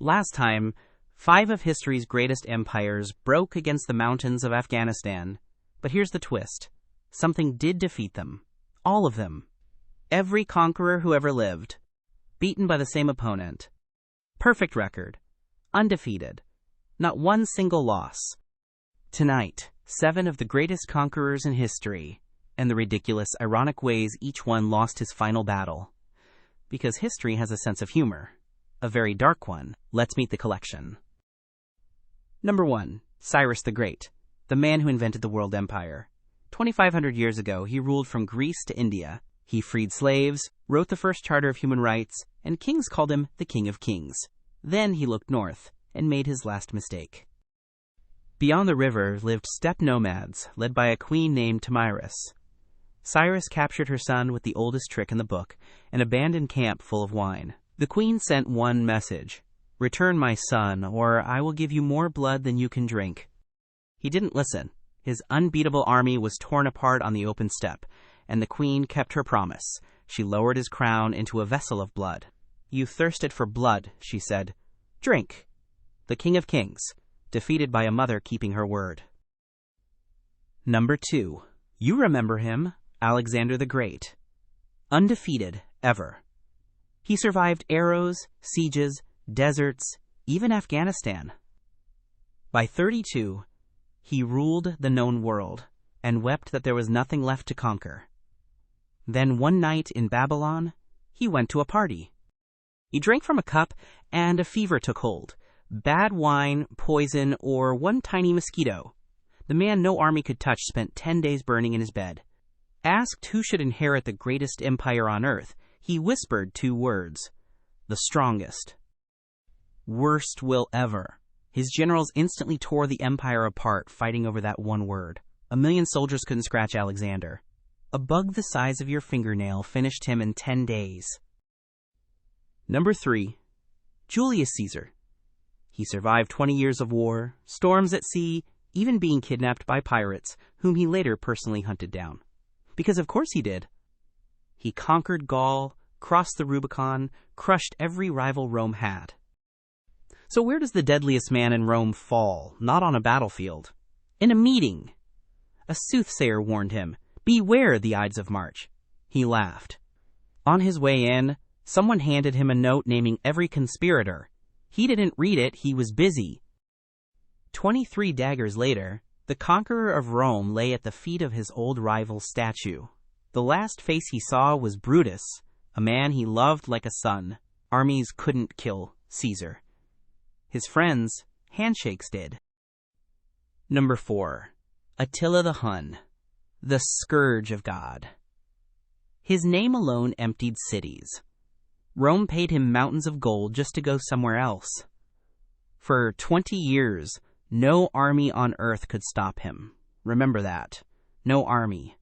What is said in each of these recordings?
Last time, 5 of history's greatest empires broke against the mountains of Afghanistan. But here's the twist. Something did defeat them. All of them. Every conqueror who ever lived. Beaten by the same opponent. Perfect record. Undefeated. Not one single loss. Tonight, 7 of the greatest conquerors in history, and the ridiculous, ironic ways each one lost his final battle. Because history has a sense of humor. A very dark one. Let's meet the collection. Number 1. Cyrus the Great, the man who invented the world empire. 2,500 years ago, he ruled from Greece to India. He freed slaves, wrote the first charter of human rights, and kings called him the King of Kings. Then he looked north and made his last mistake. Beyond the river lived steppe nomads, led by a queen named Tamerlane. Cyrus captured her son with the oldest trick in the book and abandoned camp full of wine. The queen sent one message: "Return my son, or I will give you more blood than you can drink." He didn't listen. His unbeatable army was torn apart on the open steppe, and the queen kept her promise. She lowered his crown into a vessel of blood. "You thirsted for blood," she said. "Drink." The King of Kings, defeated by a mother keeping her word. Number 2. You remember him, Alexander the Great. Undefeated, ever. He survived arrows, sieges, deserts, even Afghanistan. By 32, he ruled the known world and wept that there was nothing left to conquer. Then one night in Babylon, he went to a party. He drank from a cup and a fever took hold. Bad wine, poison, or one tiny mosquito. The man no army could touch spent 10 days burning in his bed. Asked who should inherit the greatest empire on earth, he whispered 2 words: the strongest. Worst will ever. His generals instantly tore the empire apart, fighting over that one word. 1 million soldiers couldn't scratch Alexander. A bug the size of your fingernail finished him in 10 days. Number 3. Julius Caesar. He survived 20 years of war, storms at sea, even being kidnapped by pirates, whom he later personally hunted down. Because of course he did. He conquered Gaul, crossed the Rubicon, crushed every rival Rome had. So where does the deadliest man in Rome fall? Not on a battlefield. In a meeting. A soothsayer warned him, "Beware the Ides of March." He laughed. On his way in, someone handed him a note naming every conspirator. He didn't read it, he was busy. 23 daggers later, the conqueror of Rome lay at the feet of his old rival's statue. The last face he saw was Brutus, a man he loved like a son. Armies couldn't kill Caesar. His friends, handshakes did. Number 4. Attila the Hun, the scourge of God. His name alone emptied cities. Rome paid him mountains of gold just to go somewhere else. For 20 years, no army on earth could stop him. Remember that. No army.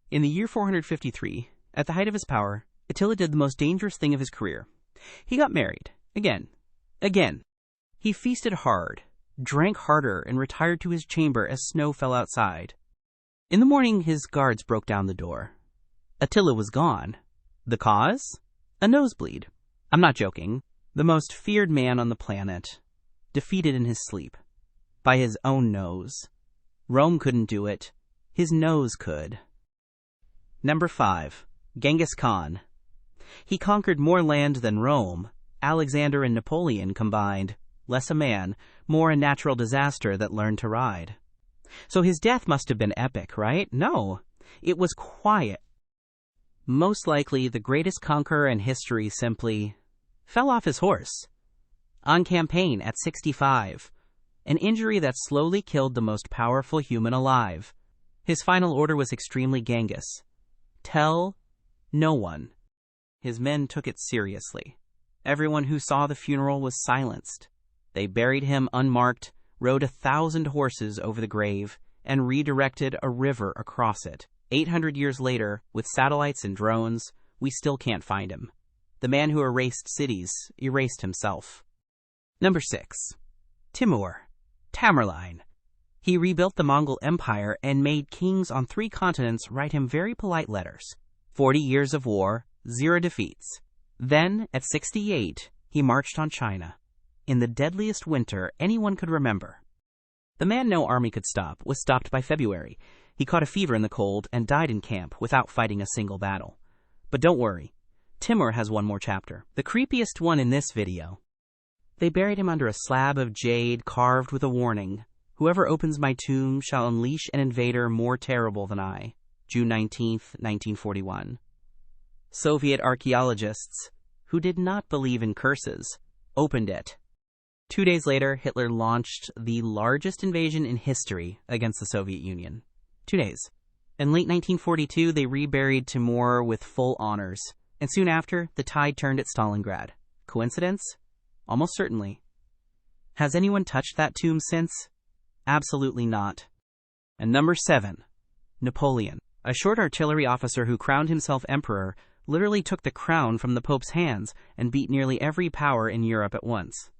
In the year 453, at the height of his power, Attila did the most dangerous thing of his career. He got married. Again. He feasted hard, drank harder, and retired to his chamber as snow fell outside. In the morning, his guards broke down the door. Attila was gone. The cause? A nosebleed. I'm not joking. The most feared man on the planet. Defeated in his sleep. By his own nose. Rome couldn't do it. His nose could. Number 5. Genghis Khan. He conquered more land than Rome. Alexander and Napoleon combined. Less a man, more a natural disaster that learned to ride. So his death must have been epic, right? No. It was quiet. Most likely, the greatest conqueror in history simply fell off his horse. On campaign at 65. An injury that slowly killed the most powerful human alive. His final order was extremely Genghis. Tell no one. His men took it seriously. Everyone who saw the funeral was silenced. They buried him unmarked, rode 1,000 horses over the grave, and redirected a river across it. 800 years later, with satellites and drones, we still can't find him. The man who erased cities erased himself. Number 6. Timur. Tamerlane. He rebuilt the Mongol Empire and made kings on 3 continents write him very polite letters. 40 years of war, 0 defeats. Then, at 68, he marched on China. in the deadliest winter anyone could remember. The man no army could stop was stopped by February. He caught a fever in the cold and died in camp without fighting a single battle. But don't worry, Timur has one more chapter, the creepiest one in this video. They buried him under a slab of jade carved with a warning: "Whoever opens my tomb shall unleash an invader more terrible than I." June 19th, 1941. Soviet archaeologists, who did not believe in curses, opened it. 2 days later, Hitler launched the largest invasion in history against the Soviet Union. 2 days. In late 1942, they reburied Timur with full honors, and soon after, the tide turned at Stalingrad. Coincidence? Almost certainly. Has anyone touched that tomb since? Absolutely not. And number 7, Napoleon. A short artillery officer who crowned himself emperor literally took the crown from the Pope's hands and beat nearly every power in Europe at once.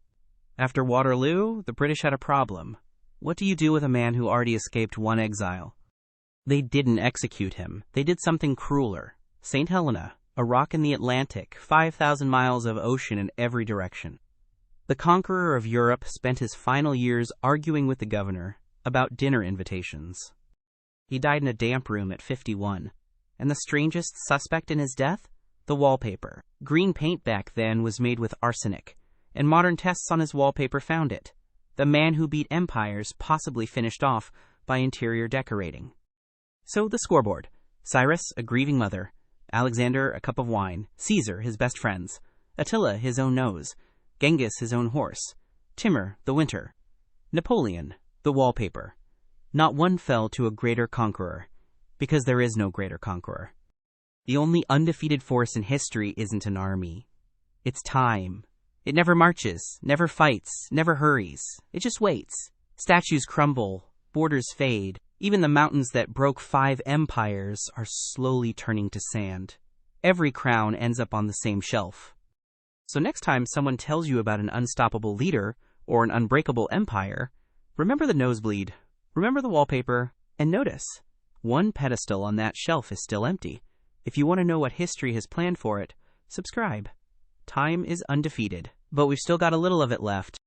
After Waterloo, the British had a problem. What do you do with a man who already escaped one exile? They didn't execute him. They did something crueler. St. Helena, a rock in the Atlantic, 5,000 miles of ocean in every direction. The conqueror of Europe spent his final years arguing with the governor about dinner invitations. He died in a damp room at 51. And the strangest suspect in his death? The wallpaper. Green paint back then was made with arsenic, and modern tests on his wallpaper found it. The man who beat empires possibly finished off by interior decorating. So the scoreboard. Cyrus, a grieving mother. Alexander, a cup of wine. Caesar, his best friends. Attila, his own nose. Genghis, his own horse. Timur, the winter. Napoleon, the wallpaper. Not one fell to a greater conqueror, because there is no greater conqueror. The only undefeated force in history isn't an army. It's time. It never marches, never fights, never hurries. It just waits. Statues crumble, borders fade. Even the mountains that broke 5 empires are slowly turning to sand. Every crown ends up on the same shelf. So next time someone tells you about an unstoppable leader or an unbreakable empire, remember the nosebleed, remember the wallpaper, and notice, one pedestal on that shelf is still empty. If you want to know what history has planned for it, subscribe. Time is undefeated, but we've still got a little of it left.